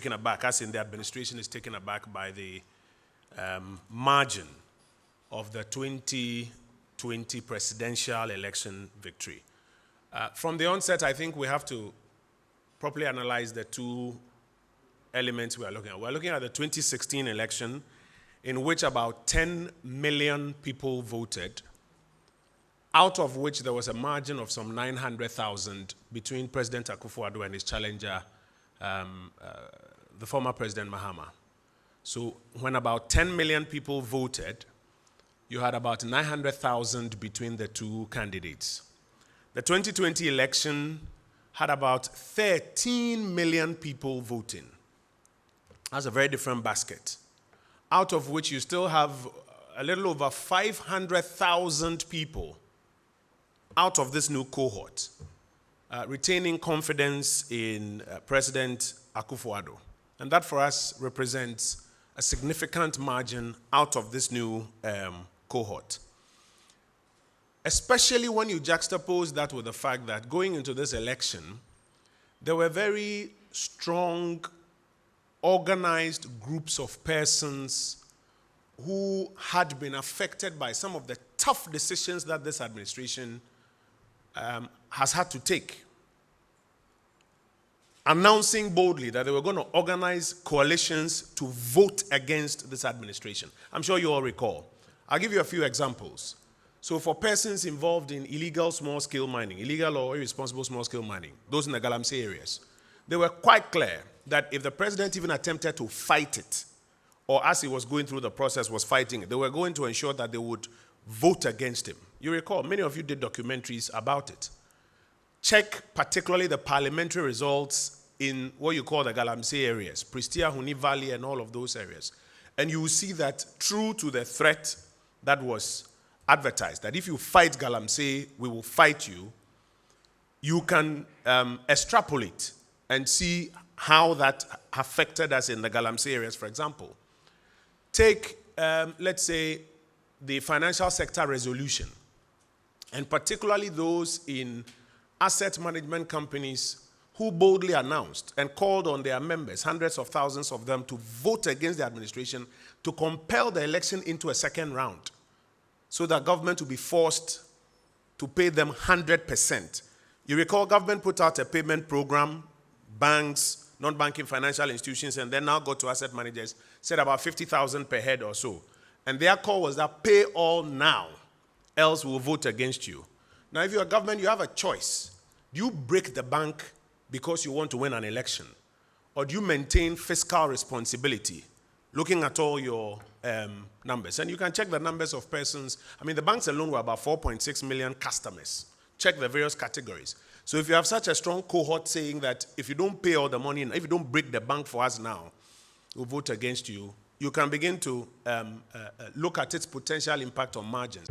taken aback, as in the administration is taken aback by the margin of the 2020 presidential election victory. From the onset, I think we have to properly analyze the two elements we are looking at. We're looking at the 2016 election, in which about 10 million people voted, out of which there was a margin of some 900,000 between President Akufo-Addo and his challenger, the former President Mahama. So when about 10 million people voted, you had about 900,000 between the two candidates. The 2020 election had about 13 million people voting. That's a very different basket, out of which you still have a little over 500,000 people out of this new cohort retaining confidence in President Akufo-Addo. And that for us represents a significant margin out of this new cohort. Especially when you juxtapose that with the fact that going into this election, there were very strong, organized groups of persons who had been affected by some of the tough decisions that this administration has had to take, announcing boldly that they were going to organize coalitions to vote against this administration. I'm sure you all recall. I'll give you a few examples. So for persons involved in illegal small-scale mining, illegal or irresponsible small-scale mining, those in the Galamsey areas, they were quite clear that if the president even attempted to fight it, or as he was going through the process was fighting it, they were going to ensure that they would vote against him. You recall, many of you did documentaries about it. Check particularly the parliamentary results in what you call the Galamsey areas, Prestia, Huni Valley, and all of those areas. And you will see that true to the threat that was advertised, that if you fight Galamsey, we will fight you, you can extrapolate and see how that affected us in the Galamsey areas, for example. Take, let's say, the financial sector resolution, and particularly those in asset management companies who boldly announced and called on their members, hundreds of thousands of them, to vote against the administration to compel the election into a second round, so that government will be forced to pay them 100%. You recall government put out a payment program, banks, non-banking financial institutions, and then now go to asset managers, said about 50,000 per head or so. And their call was that pay all now, else we'll vote against you. Now, if you're a government, you have a choice. Do you break the bank because you want to win an election? Or do you maintain fiscal responsibility, looking at all your numbers? And you can check the numbers of persons. I mean, the banks alone were about 4.6 million customers. Check the various categories. So if you have such a strong cohort saying that if you don't pay all the money, if you don't break the bank for us now, we'll vote against you, you can begin to look at its potential impact on margins.